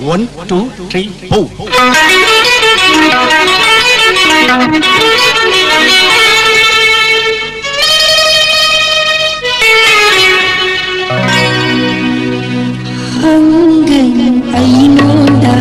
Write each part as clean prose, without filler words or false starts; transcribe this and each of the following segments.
1, 2, 3, 4. Hanggang ay nunda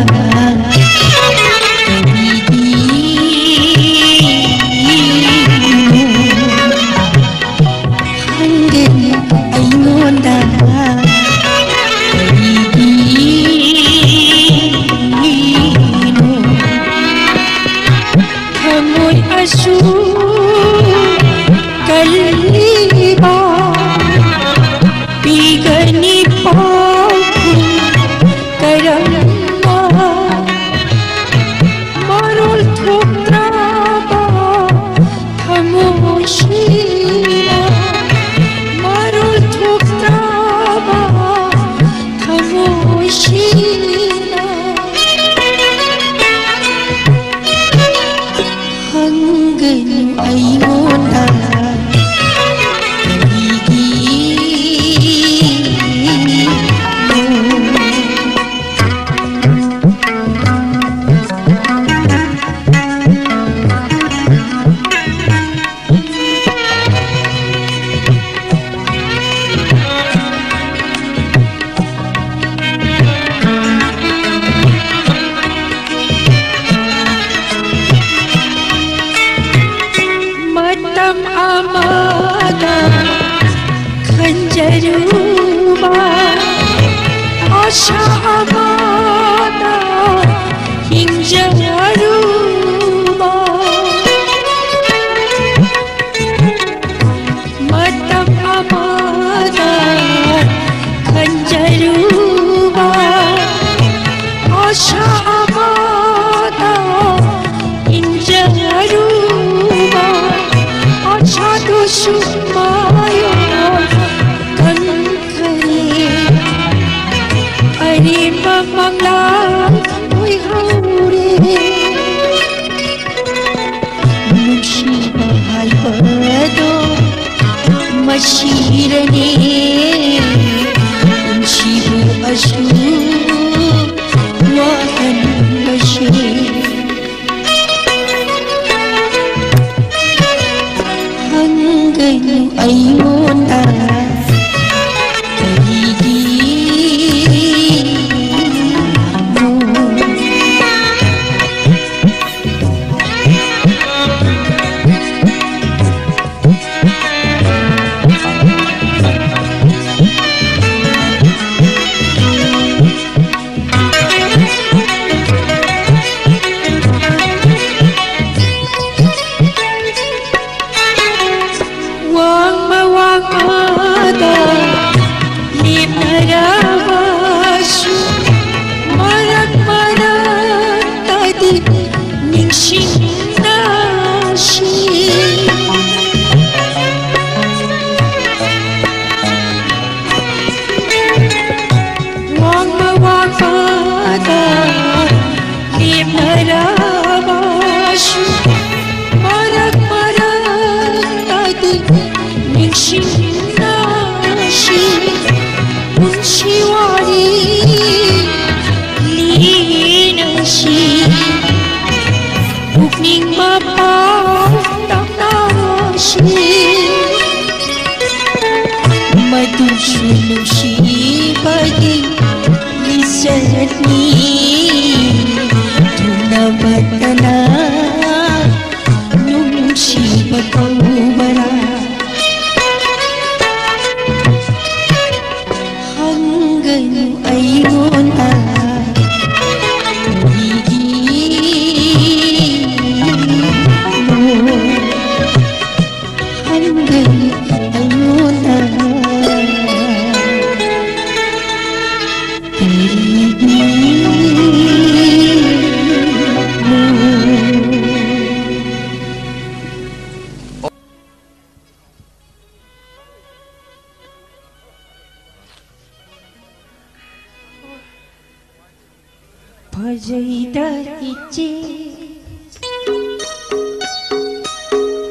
Pajayda ichi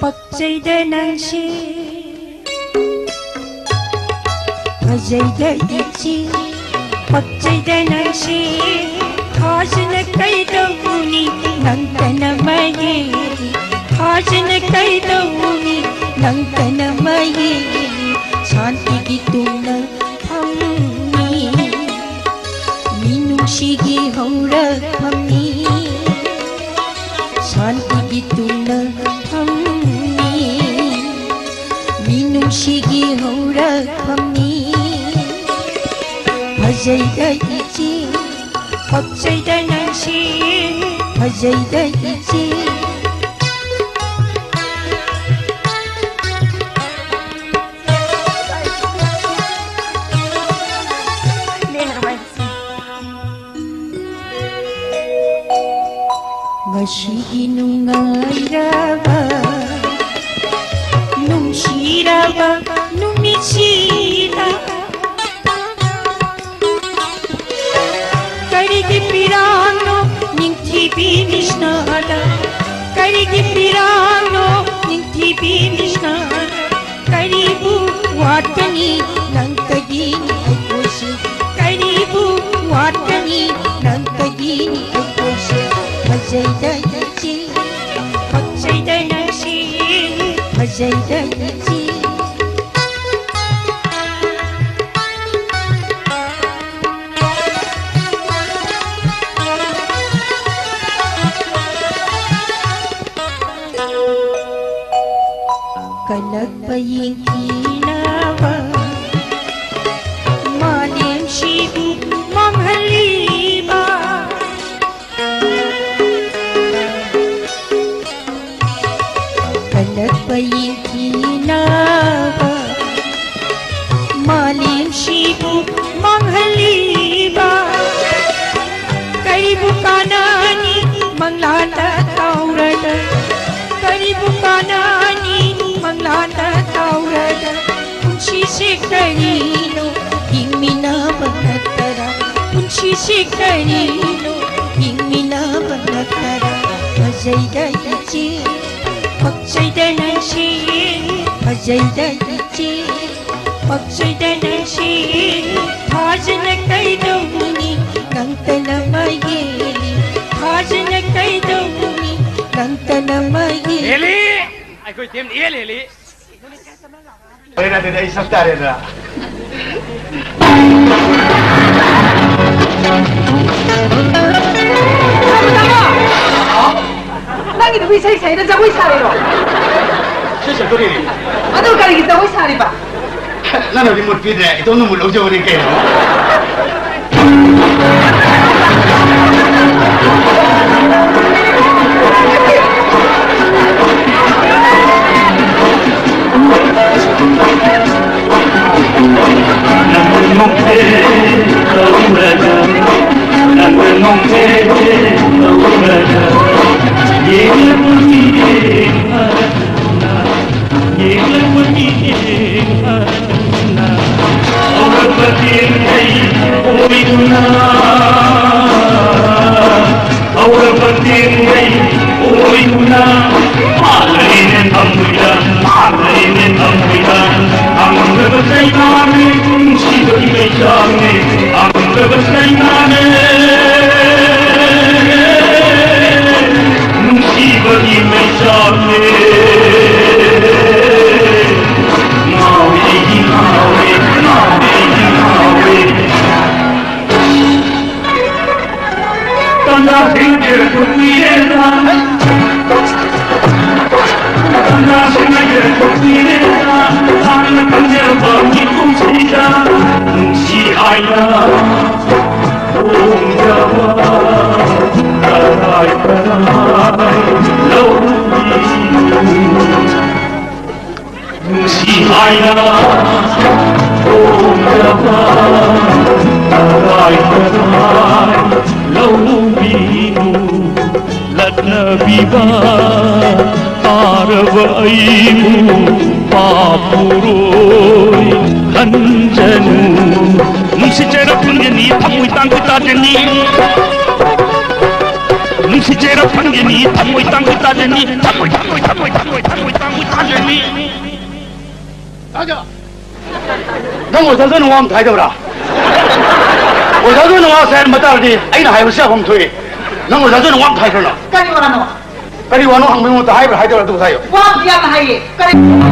Pakjayda nangshi Pajayda ichi Pakjayda nangshi थाजन कैदौनी नंतन मये थाजन कैदौनी नंतन मये शांति की तुम हमनी मीनुषिगी हौरा हमनी शांति की तुम हमनी मीनुषिगी हौरा हमनी भजैदा इचे भजैदा नंशी भजैदा इचे Ngashigi nungairaba nungshiraba nungishira karigi pirano ningtibi mishnada karigi pirano ningtibi mishnada karibu watani nantagini aikoshi karibu watani nantagini aikoshi भजैदा इचे भजैदा नशी भजैदा इचे कनक पयिं कीनावा मानेम शिबु मंगलीबा Paying kinawa malim shibu manghaliba karibu kanani manglanda taurada karibu kanani manglanda taurada unshi se karino hingmina banatara unshi se karino hingmina banatara bajayda ichi भजैदा नशी भजैदा इचे भजैदा नशी थाजन कैदौनी नंतन मये थाजन कैदौनी नंतन मये Eli, aku tim Eli. Boleh tidak isaftar ya? Lagi tu bisa saya dah jauh sari lo. Siapa tu ni? Aduh kali kita jauh sari pak. Lalu di mood pidra itu nombor jauh ni kaya. 너 어디서 농암 다 해줘라. 我才说我才没到的，哎，那还有小红腿，那我才说我太可了。干你我弄，那你我弄红梅我打还不还掉了都才有。我不要还干你。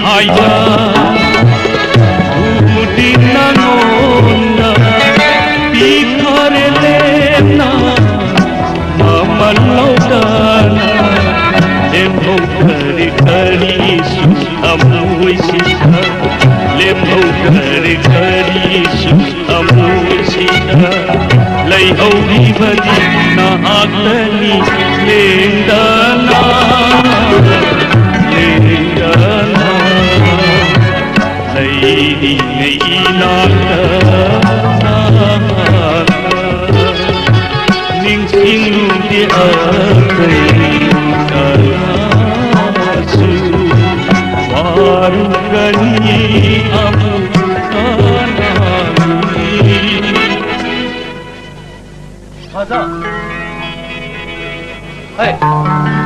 Hãy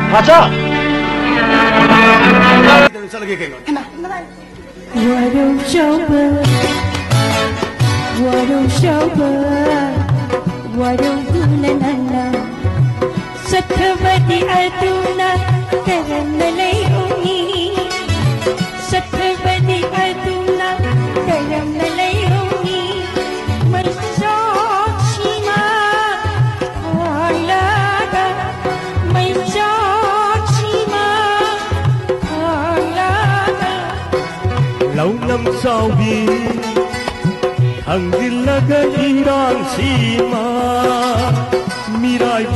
subscribe cho kênh Ghiền Mì Gõ để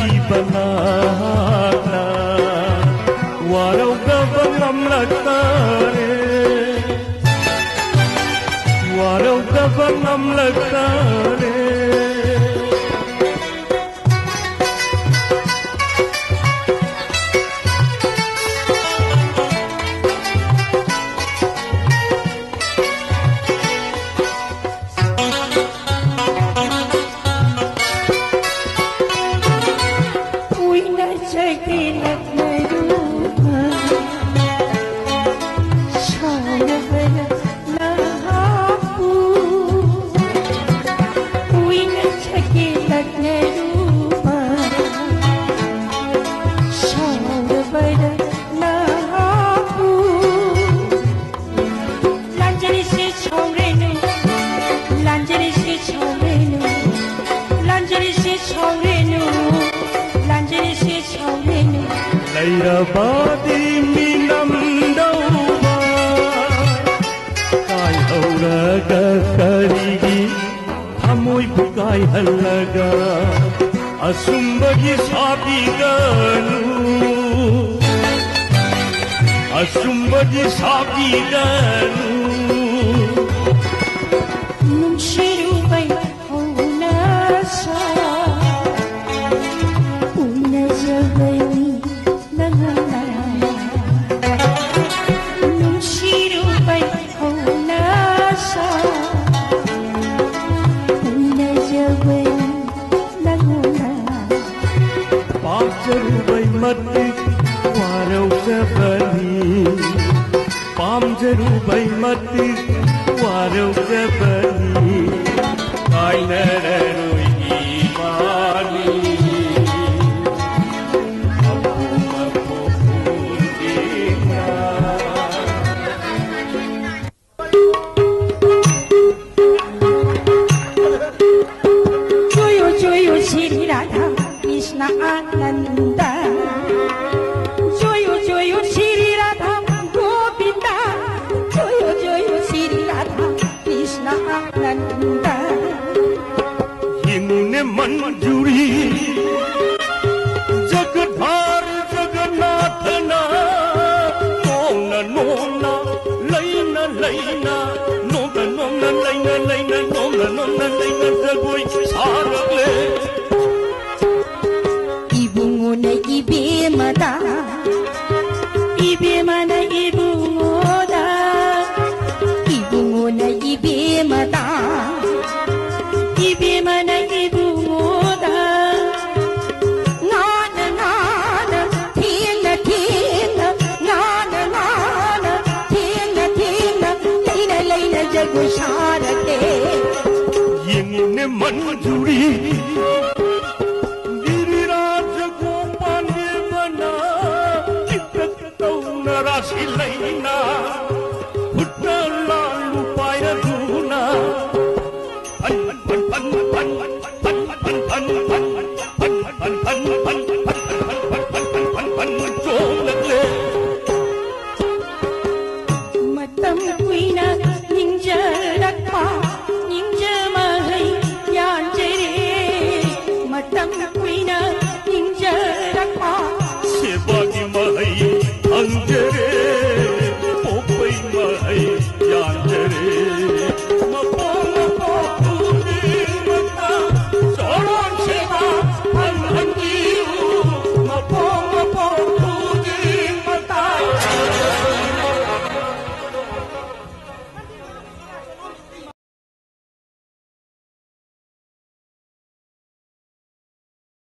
không bỏ lỡ Badi minam dauba Kai hauraga karigi Hamoi bukai halaga Asumbagi sabiganu Asumbagi sabiganu Nunshirubay haunasa Unazabay nangana Nunshirubay haunasa Unazabay nangana Pamjarubay matik waraw sabani Pamjarubay matik waraw sabani Kay nararoy imani Joyo joyo Shri Radha Krishna Ananda Joyo joyo Shri Radha Govinda Joyo joyo Shri Radha Krishna Ananda Yemne manjuri Jagadhar Jagannatha Nona nona Laina laina Nona nona laina laina Nona nona laina Jagoi saragle Ibungona ibemada Ibemana ibungoda Ibungona ibemada Ibemana ibungoda Nana nana Tina tina Nana nana Tina tina Laina laina jago sharate Yemne manjuri Giriraj Gopane bana Chitak tauna rasi laina Hutta lalu paya duna Pan pan pan pan pan pan pan pan pan pan pan pan pan pan chom lagle Matam kuina